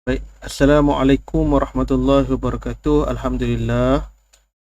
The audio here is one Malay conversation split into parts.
Baik, Assalamualaikum warahmatullahi wabarakatuh. Alhamdulillah,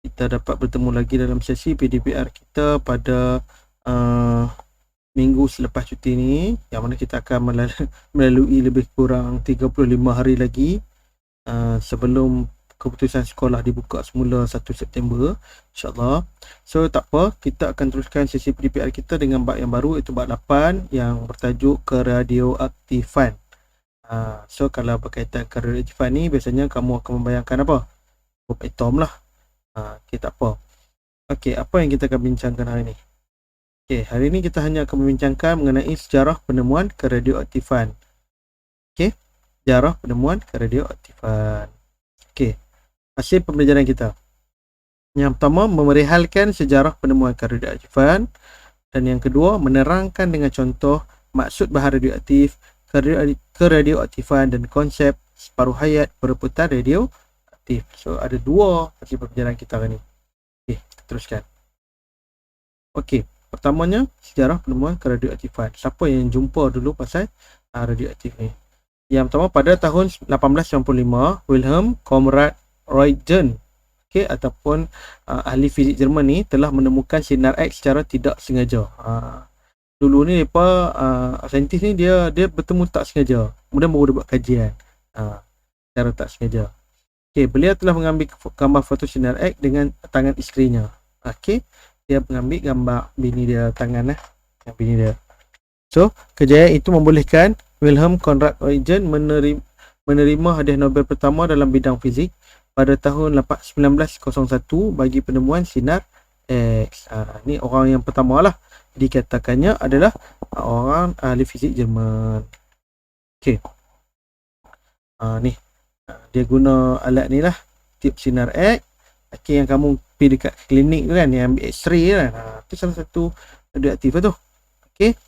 kita dapat bertemu lagi dalam sesi PDPR kita pada uh, minggu selepas cuti ni, yang mana kita akan melalui lebih kurang 35 hari lagi sebelum keputusan sekolah dibuka semula 1 September, insyaAllah. So tak apa, kita akan teruskan sesi PDPR kita dengan bab yang baru, iaitu bab 8 yang bertajuk keradioaktifan. So kalau berkaitan keradioaktifan ni, biasanya kamu akan membayangkan apa? Bom atom lah. Okay, tak apa. Okay, apa yang kita akan bincangkan hari ni? Okay, hari ni kita hanya akan membincangkan mengenai sejarah penemuan keradioaktifan. Okay, sejarah penemuan keradioaktifan. Okay, hasil pembelajaran kita. Yang pertama, memerihalkan sejarah penemuan keradioaktifan. Dan yang kedua, menerangkan dengan contoh maksud bahan radioaktif, keradioaktifan dan konsep separuh hayat perebutan radioaktif. So ada dua hasil pembelajaran kita hari ni. Okey, kita teruskan. Okey, pertamanya sejarah penemuan keradioaktifan. Siapa yang jumpa dulu pasal radioaktif ni? Yang pertama, pada tahun 1895, Wilhelm Conrad Roentgen, okey, ataupun ahli fizik Jerman ni telah menemukan sinar X secara tidak sengaja. Dulu ni depa saintis ni dia bertemu tak sengaja, kemudian baru dia buat kajian secara tak sengaja. Okey, beliau telah mengambil gambar foto sinar X dengan tangan isterinya. Okey, dia mengambil gambar bini dia, tangan yang bini dia. So kejayaan itu membolehkan Wilhelm Conrad Roentgen menerima hadiah Nobel pertama dalam bidang fizik pada tahun 1901 bagi penemuan sinar X. Ni orang yang pertama lah dikatakannya adalah orang ahli fizik Jerman. Okey. Ni dia guna alat ni lah, tip sinar X. Okey, yang kamu pergi dekat klinik tu kan, yang ambil X-ray kan. Tu salah satu radioaktif tu. Okey.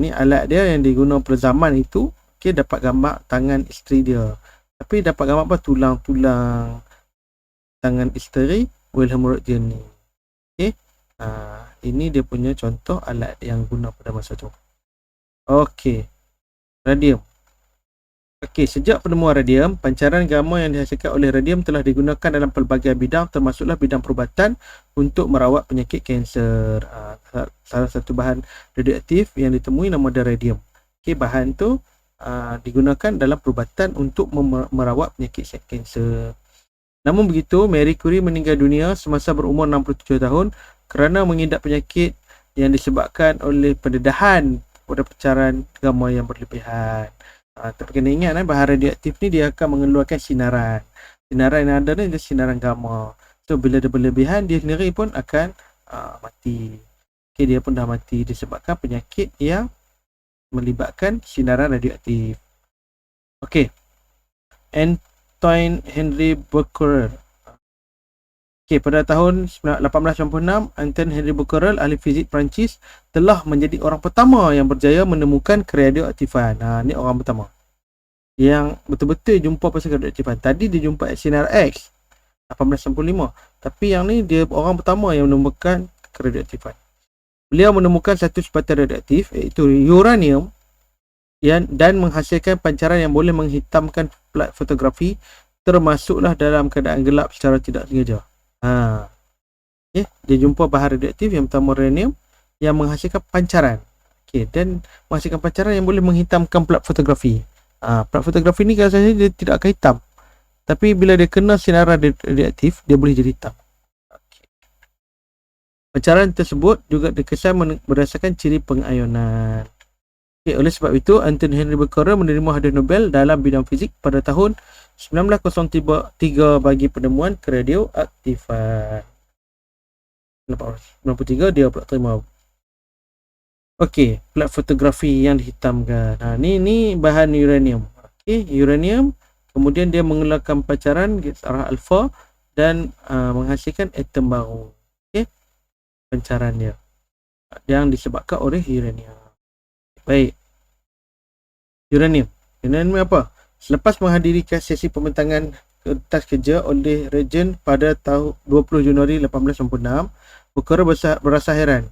Ni alat dia yang diguna pada zaman itu. Okey, dapat gambar tangan isteri dia. Tapi dapat gambar apa? Tulang-tulang tangan isteri Wilhelm Roentgen ni. Okey. Ini dia punya contoh alat yang guna pada masa tu. Okey. Radium. Okey, sejak penemuan radium, pancaran gamma yang dihasilkan oleh radium telah digunakan dalam pelbagai bidang, termasuklah bidang perubatan untuk merawat penyakit kanser. Salah satu bahan radioaktif yang ditemui nama dia radium. Okey, bahan tu digunakan dalam perubatan untuk merawat penyakit kanser. Namun begitu, Marie Curie meninggal dunia semasa berumur 67 tahun kerana mengidap penyakit yang disebabkan oleh pendedahan pada pancaran gamma yang berlebihan. Tapi kena ingat, bahan radioaktif ni dia akan mengeluarkan sinaran. Sinaran yang ada ni dia sinaran gamma. So bila dia berlebihan, dia sendiri pun akan mati. Okay, dia pun dah mati disebabkan penyakit yang melibatkan sinaran radioaktif. Okey. Antoine Henry Becquerel. Okey, pada tahun 1896, Antoine Henry Becquerel, ahli fizik Perancis, telah menjadi orang pertama yang berjaya menemukan keradioaktifan. Ni orang pertama yang betul-betul jumpa pasal keradioaktifan. Tadi dia jumpa sinar X 1895, tapi yang ni dia orang pertama yang menemukan keradioaktifan. Beliau menemukan satu subatan radioaktif, iaitu uranium, dan menghasilkan pancaran yang boleh menghitamkan plat fotografi, termasuklah dalam keadaan gelap secara tidak sengaja. Dia jumpa bahan radioaktif yang pertama uranium yang menghasilkan pancaran. Dan menghasilkan pancaran yang boleh menghitamkan plat fotografi. Plat fotografi ni kalau saja dia tidak akan hitam, tapi bila dia kena sinaran radioaktif, dia boleh jadi hitam. Pancaran tersebut juga dikesan berdasarkan ciri pengayonan. Oleh sebab itu, Antoine Henry Becquerel menerima hadiah Nobel dalam bidang fizik pada tahun 1903 bagi penemuan keradioaktifan. 1993 dia pula terima. Okey, plat fotografi yang dihitamkan. Ni bahan uranium. Okey, uranium, kemudian dia mengeluarkan pancaran arah alfa dan menghasilkan atom baru. Okey, pancaran dia yang disebabkan oleh uranium. Baik. Uranium apa? Selepas menghadiri sesi pembentangan kertas kerja oleh Regen pada tahun 20 Januari 1896, Becquerel berasa heran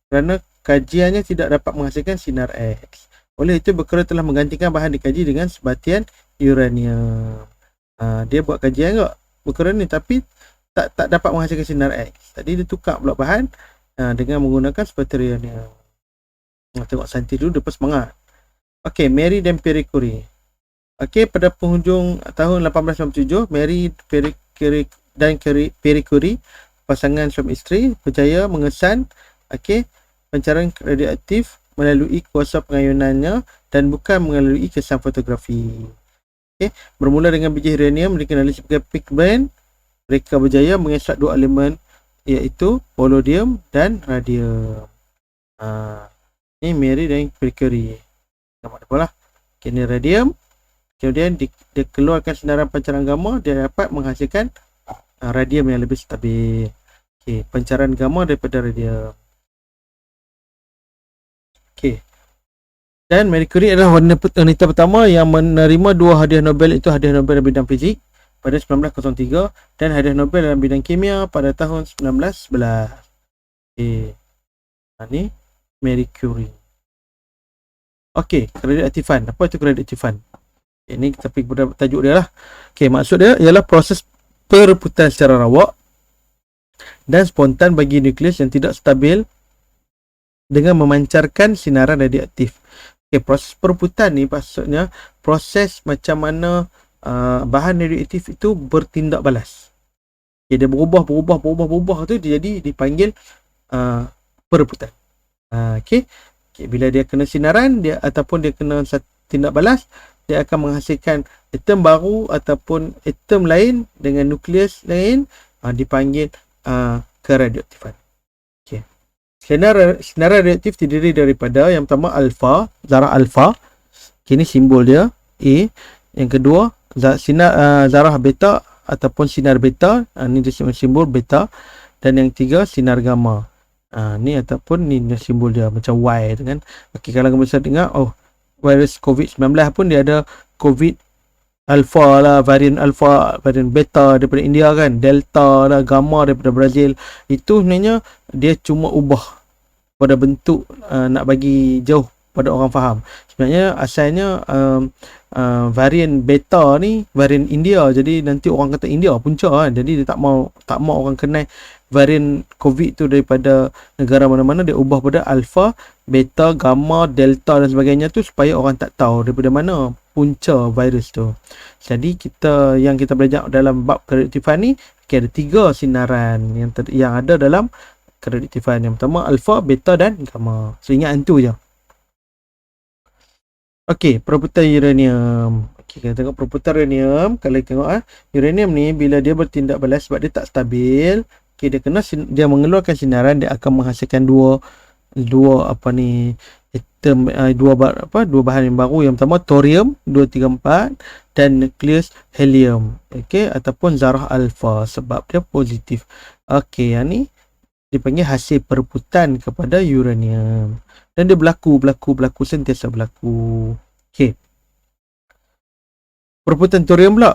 kerana kajiannya tidak dapat menghasilkan sinar X. Oleh itu, Becquerel telah menggantikan bahan dikaji dengan sebatian uranium. Dia buat kajian juga berkerana ni, tapi tak dapat menghasilkan sinar X. Tadi dia tukar pula bahan dengan menggunakan seperti uranium. Tengok saintis dulu, lepas semangat. Okey, Marie dan Pierre Curie. Okey, pada penghujung tahun 1897, Marie dan Pierre Curie, pasangan suami isteri, berjaya mengesan pencarian radioaktif melalui kuasa pengayunannya dan bukan melalui kesan fotografi. Bermula dengan biji uranium dikenali sebagai pigment. Mereka berjaya mengesat dua elemen iaitu polonium dan radium. Ni Marie dan Pierre Curie. Nama dia lah. Ini radium. Kemudian dia keluarkan sinaran pancaran gamma, dia dapat menghasilkan radium yang lebih stabil. Pancaran gamma daripada radium. Dan Marie Curie adalah wanita pertama yang menerima 2 hadiah Nobel, itu hadiah Nobel dalam bidang fizik pada 1903 dan hadiah Nobel dalam bidang kimia pada tahun 1911. Ni Marie Curie. Radioaktifan. Apa itu radioaktifan? Ini kita pergi pada tajuk dia lah. Maksud dia ialah proses perebutan secara rawak dan spontan bagi nukleus yang tidak stabil dengan memancarkan sinaran radioaktif. Proses perebutan ni maksudnya proses macam mana bahan radioaktif itu bertindak balas. Dia berubah tu jadi dipanggil perebutan. Bila dia kena sinaran dia ataupun dia kena tindak balas, dia akan menghasilkan atom baru ataupun atom lain dengan nukleus lain, dipanggil keradioaktifan. Sinar radioaktif terdiri daripada yang pertama alfa, zarah alfa. Ini simbol dia A. Yang kedua zarah beta ataupun sinar beta. Ini dia simbol beta. Dan yang ketiga sinar gamma. Ni ataupun ni simbol dia macam Y tu kan. Kalau kamu bisa dengar, virus COVID-19 pun dia ada COVID alpha lah, varian alpha, varian beta daripada India kan, delta lah, gamma daripada Brazil. Itu sebenarnya dia cuma ubah pada bentuk nak bagi jauh pada orang faham. Sebenarnya asalnya varian beta ni varian India, jadi nanti orang kata India punca kan. Jadi dia tak mau orang kenal varian COVID tu daripada negara mana-mana. Dia ubah pada alpha, beta, gamma, delta dan sebagainya tu supaya orang tak tahu daripada mana punca virus tu. Jadi kita belajar dalam bab keradioaktifan ni, ada 3 sinaran yang ada dalam keradioaktifan. Yang pertama alfa, beta dan gamma. So ingat itu je. Perebutan uranium. Kita tengok perebutan uranium. Kalau kita tengok uranium ni bila dia bertindak balas sebab dia tak stabil, dia mengeluarkan sinaran, dia akan menghasilkan dua atom, dua bahan yang baru. Yang pertama thorium 234 dan nukleus helium, ataupun zarah alfa sebab dia positif. Yang ni dipanggil hasil perebutan kepada uranium dan dia berlaku sentiasa berlaku. Perebutan thorium pula.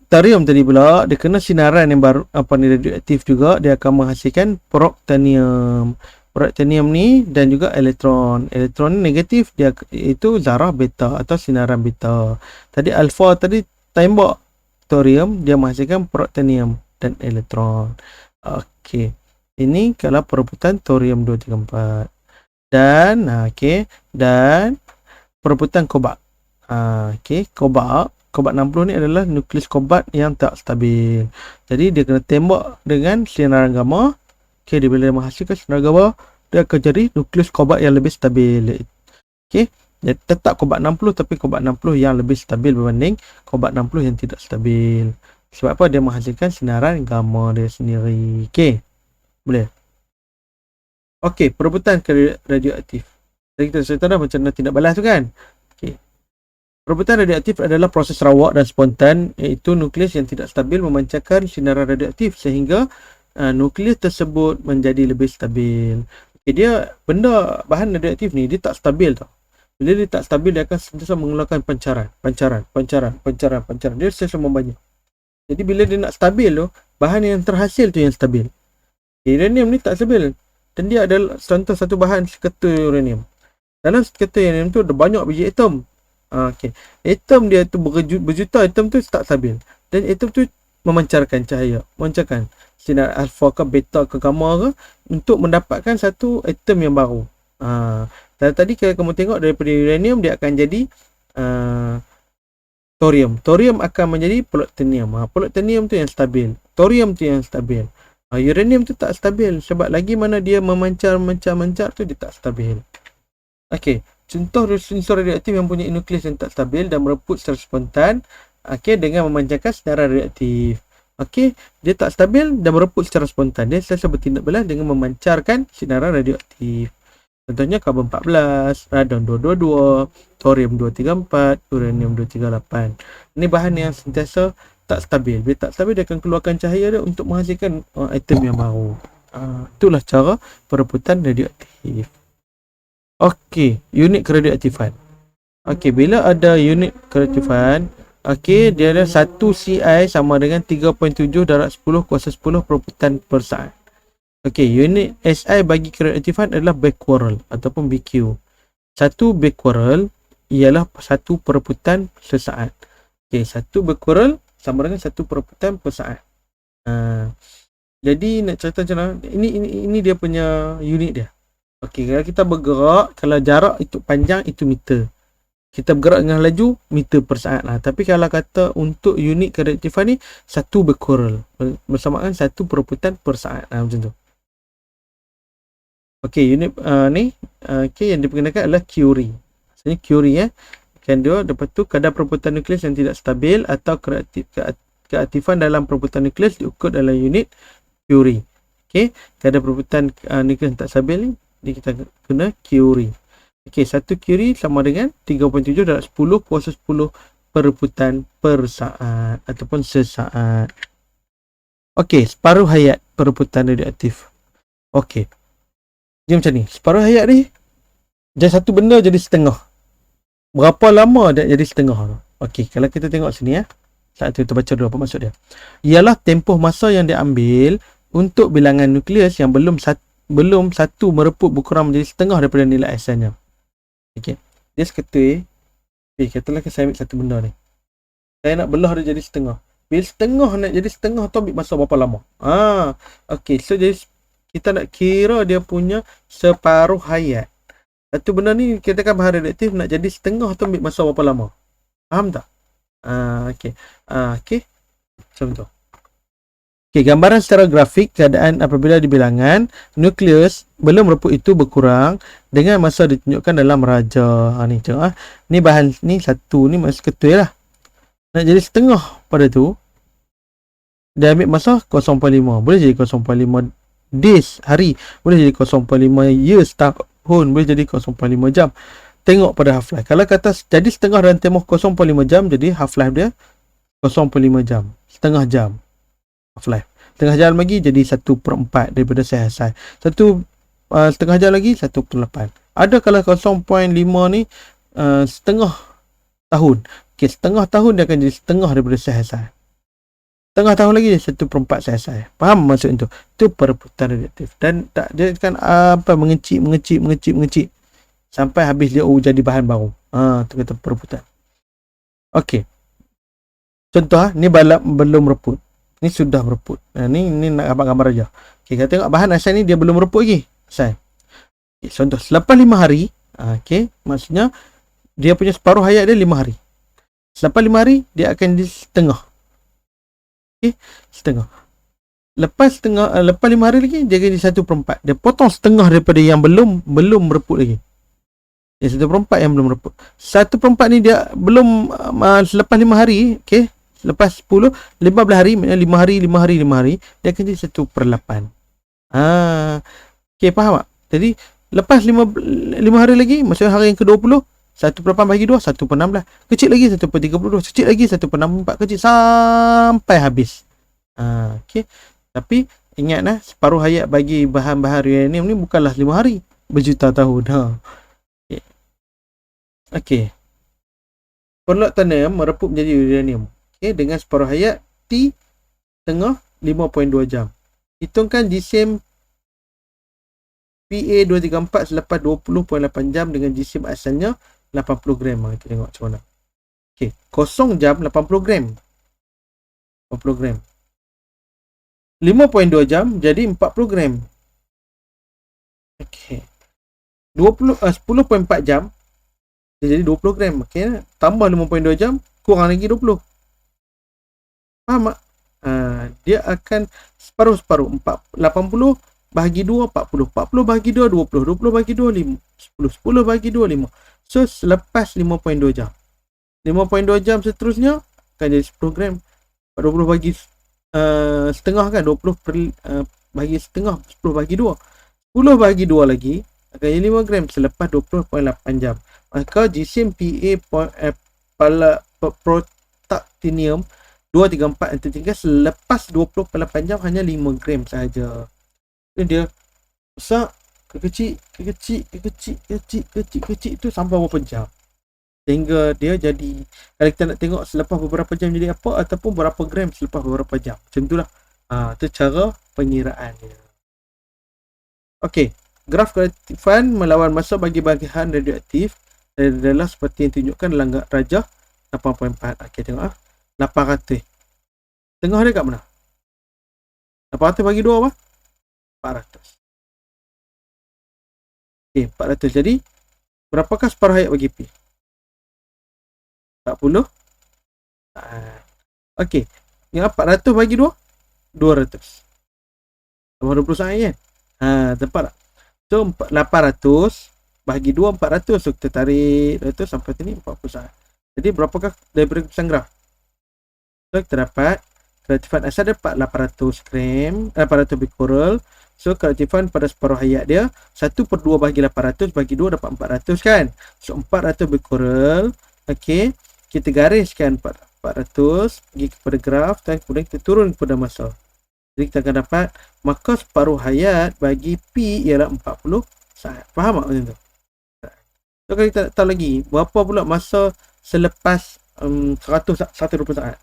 Thorium tadi pula dia kena sinaran yang baru radioaktif juga, dia akan menghasilkan proktanium. Proktanium ni dan juga elektron ni negatif, dia itu zarah beta atau sinaran beta. Tadi alfa tadi tembak thorium, dia menghasilkan proktanium dan elektron. Ini kalau perebutan thorium 234. Dan dan perebutan kobalt. Kobalt 60 ni adalah nukleus kobalt yang tak stabil. Jadi dia kena tembak dengan sinaran gamma. Dia bila menghasilkan sinaran gamma, dia akan jadi nukleus kobalt yang lebih stabil. Dia tetap kobalt 60 tapi kobalt 60 yang lebih stabil berbanding kobalt 60 yang tidak stabil. Sebab apa? Dia menghasilkan sinaran gamma dia sendiri. Boleh. Perebutan radioaktif. Jadi kita cerita dah macam mana tindak balas tu kan. Perebutan radioaktif adalah proses rawak dan spontan, iaitu nukleus yang tidak stabil memancarkan sinaran radioaktif sehingga nukleus tersebut menjadi lebih stabil. Dia bahan radioaktif ni dia tak stabil tau. Bila dia tak stabil, dia akan sentiasa mengeluarkan pancaran. Dia sentiasa membanyak. Jadi bila dia nak stabil tu, bahan yang terhasil tu yang stabil. Uranium ni tak stabil. Dan dia adalah contoh satu bahan seketa uranium. Dalam seketa uranium tu ada banyak biji atom. Okey. Atom dia tu berjuta atom tu tak stabil. Dan atom tu memancarkan cahaya, memancarkan sinar alfa ke beta ke gamma ke untuk mendapatkan satu atom yang baru. Dan tadi kalau kamu tengok daripada uranium dia akan jadi thorium. Thorium akan menjadi plutonium. Plutonium tu yang stabil. Thorium tu yang stabil. Uranium tu tak stabil sebab lagi mana dia memancar tu dia tak stabil. Okey, contoh unsur radioaktif yang punya nukleus yang tak stabil dan mereput secara spontan, dengan memancarkan senaran radioaktif. Dia tak stabil dan mereput secara spontan. Dia selalu bertindak balas dengan memancarkan sinaran radioaktif. Contohnya karbon 14, radon 222, thorium 234, uranium 238. Ini bahan yang sentiasa tak stabil. Bila tak stabil dia akan keluarkan cahaya dia untuk menghasilkan atom yang baru. Itulah cara pereputan radioaktif. Unit keradioaktifan. Bila ada unit keradioaktifan, dia ada 1 CI sama dengan 3.7 darab 10 kuasa 10 pereputan per saat. Unit SI bagi keradioaktifan adalah becquerel ataupun BQ. 1 becquerel ialah 1 pereputan sesaat. 1 becquerel sama dengan 1 pereputan per saat. Jadi nak cerita macam mana? Ini dia punya unit dia. Kalau kita bergerak, kalau jarak itu panjang, itu meter. Kita bergerak dengan laju, meter per saat lah. Tapi kalau kata untuk unit keradioaktifan ni, 1 becquerel bersamaan 1 pereputan per saat. Macam tu. Unit ni yang diperkenalkan adalah Curie. Maksudnya Curie kan dia, lepas tu kadar pereputan nukleus yang tidak stabil atau keaktifan dalam pereputan nukleus diukur dalam unit Curie. Kadar pereputan nukleus yang tak stabil ni kita guna Curie. 1 Curie sama dengan 3.7 darab 10 kuasa 10 pereputan per saat ataupun sesaat. Separuh hayat pereputan radioaktif. Dia macam ni. Separuh hayat ni jadi satu benda jadi setengah. Berapa lama dia jadi setengah? Kalau kita tengok sini saat tu kita baca dulu apa maksud dia. Ialah tempoh masa yang diambil untuk bilangan nukleus yang belum satu mereput berkurang menjadi setengah daripada nilai asalnya. Dia sekata katalah saya ambil satu benda ni. Saya nak belah dia jadi setengah. Bila setengah nak jadi setengah tu ambil masa berapa lama? So jadi kita nak kira dia punya separuh hayat. Satu benda ni kita kan bahan radioaktif nak jadi setengah tu ambil masa berapa lama? Faham tak? Macam tu. Gambaran secara grafik keadaan apabila di bilangan nukleus belum mereput itu berkurang dengan masa ditunjukkan dalam raja. Ni tengok ni bahan ni satu ni masih ketul lah. Nak jadi setengah pada tu dia ambil masa 0.5. Boleh jadi 0.5 days, hari. Boleh jadi 0.5 years, tahun. Boleh jadi 0.5 jam. Tengok pada half-life. Kalau kata jadi setengah dalam tempoh 0.5 jam, jadi half-life dia 0.5 jam. Setengah jam half-life. Setengah jam lagi jadi 1/4 daripada selesai. Setengah jam lagi 1/8. Ada kalau 0.5 ni setengah tahun. Setengah tahun dia akan jadi setengah daripada selesai. Setengah tahun lagi dia 1/4 selesai. Faham maksud itu? Itu pereputan radioaktif. Dan tak dia kan mengecil sampai habis dia jadi bahan baru. Tu kata pereputan. Contoh ni belum mereput. Ni sudah mereput. Ni nak gambar aja. Kita tengok bahan asal ni dia belum mereput lagi. Asal. Contoh selepas 5 hari, maksudnya dia punya separuh hayat dia 5 hari. Selepas 5 hari dia akan di setengah. Setengah. Lepas 5 hari lagi dia akan di 1/4. Dia potong setengah daripada yang belum mereput lagi. 1/4 yang belum mereput. 1/4 ni dia belum selepas 5 hari, lepas 15 hari, 5 hari, dia akan jadi 1/8. Faham tak? Jadi lepas 5 hari lagi, maksudnya hari yang ke-20, 1/8 bagi 2, 1/16. Kecil lagi 1/32, kecil lagi 1/64, kecil sampai habis. Tapi ingatlah, separuh hayat bagi bahan-bahan uranium ni bukanlah 5 hari, berjuta tahun. Plutonium mereput menjadi uranium. Dengan separuh hayat T tengah 5.2 jam. Hitungkan jisim PA234 selepas 20.8 jam dengan jisim asalnya 80 gram. Kita tengok macam mana. Okey, kosong jam 80 gram. 80 gram. 5.2 jam jadi 40 gram. Okey. 10.4 jam dia jadi 20 gram. Okey, tambah 5.2 jam kurang lagi 20. Faham tak? Dia akan separuh-separuh. 80 bahagi 2 40. 40 bahagi 2 20. 20 bahagi 2 5. 10. 10 bahagi 2 5. So selepas 5.2 jam. 5.2 jam seterusnya akan jadi 10 gram. 20 bagi setengah kan, 20 bagi setengah, 10 bagi 2. 10 bagi 2 lagi akan jadi 5 gram selepas 20.8 jam. Maka jisim protactinium 2, 3, 4 dan 3 selepas 20.8 jam hanya 5 gram sahaja. Dia besar ke kecil tu sampai berapa jam. Sehingga dia jadi, kalau kita nak tengok selepas beberapa jam jadi apa, ataupun berapa gram selepas beberapa jam. Macam itulah. Itu cara pengiraan dia. Okey, graf keaktifan melawan masa bagi bahagian radioaktif adalah seperti yang tunjukkan dalam rajah 8.4. Okey, tengok 800. Tengah dia kat mana? 800 bagi 2 apa? 400. Okey, 400. Jadi berapakah separuh hayat bagi P? 40. Okey, yang 400 bagi 2 200. Tambah 20 sangat kan? Tepat tak? So 800 bagi 2 400. So kita tarik 200 sampai sini 40 sangat. Jadi berapakah daripada keputusan graf? So kita dapat keaktifan asal dapat 800 gram, 800 becquerel. So keaktifan pada separuh hayat dia 1/2 bagi 800 bagi 2 dapat 400 kan. So 400 becquerel. Okey, kita gariskan 400 pergi kepada graf dan kemudian kita turun kepada masa. Jadi kita akan dapat maka separuh hayat bagi P ialah 40 saat. Faham tak macam tu? So kalau kita tahu lagi berapa pula masa selepas 120 saat.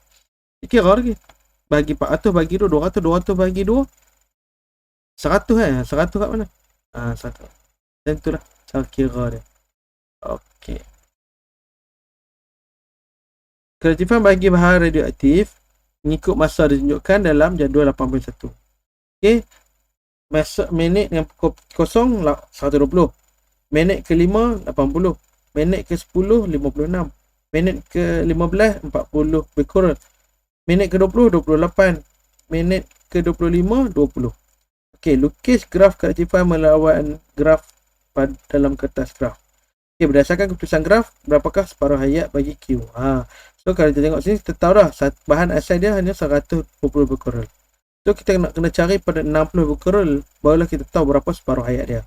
Kira lagi. Bagi 400 bagi 2 200, 200 bagi 2 100 kan? 100 kat mana? 100. Dan itulah cara kira dia. Okey. Keaktifan bagi bahan radioaktif mengikut masa ditunjukkan dalam jadual 8.1. Okey. Masa minit yang kosong 120. Minit ke-5 80. Minit ke-10 56. Minit ke-15 40 becquerel. Minit ke-20 28. Minit ke-25 20. Okey, lukis graf keaktifan melawan graf dalam kertas graf. Okey, berdasarkan keputusan graf, berapakah separuh hayat bagi Q? So kalau kita tengok sini, kita tahu dah bahan asal dia hanya 120 becquerel. So kita kena cari pada 60 becquerel, barulah kita tahu berapa separuh hayat dia.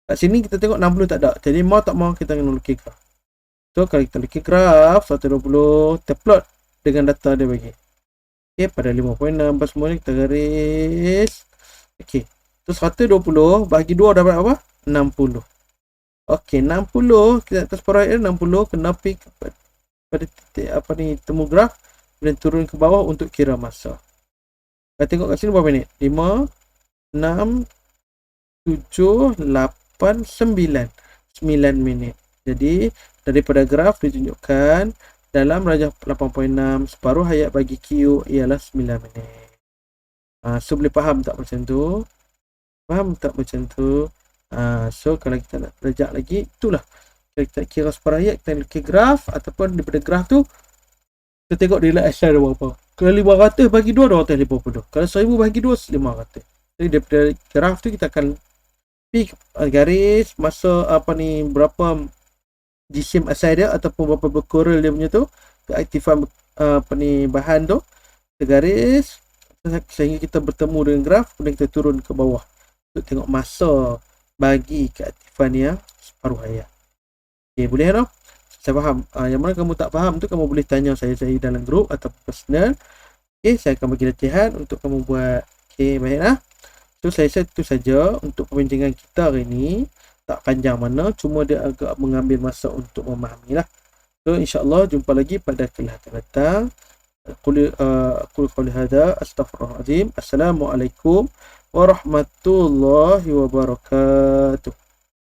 Kat sini kita tengok 60 tak ada. Jadi mau tak mau kita kena lukis graf. So kalau kita lukis graf 120, kita plot dengan data dia bagi. Okey, pada 5.6 apa semua ni kita garis. Okey. So 120 bagi 2 dapat apa? 60. Okey, 60 kita atas separuh hayat 60 kena pergi pada titik temu graf dan turun ke bawah untuk kira masa. Kita tengok kat sini berapa minit? 5 6 7 8 9 minit. Jadi daripada graf ditunjukkan dalam rajah 8.6 separuh hayat bagi Q ialah 9 minit. So boleh faham tak macam tu? Faham tak macam tu? So kalau kita nak rejak lagi, itulah kita kira separuh hayat, kita lukis graf ataupun daripada graf tu kita tengok nilai asal dia berapa. Kalau 500 bagi 2 250. Kalau 1000 bagi 2 500. Jadi daripada graf tu kita akan pick garis masa berapa jisim asal dia ataupun berapa becquerel dia punya tu, keaktifan bahan tu, kita garis sehingga kita bertemu dengan graf, kemudian kita turun ke bawah untuk tengok masa bagi keaktifan yang separuh hayat. Okey, boleh tak? Saya faham. Yang mana kamu tak faham tu kamu boleh tanya saya dalam grup atau personal. Okey, saya akan bagi latihan untuk kamu buat. Okey, baiklah. So saya rasa itu saja untuk perbincangan kita hari ini. Tak panjang mana, cuma dia agak mengambil masa untuk memahami lah. So insya-Allah jumpa lagi pada kelas akan datang. Qul qawli hadza astaghfirullahalazim. Assalamualaikum warahmatullahi wabarakatuh.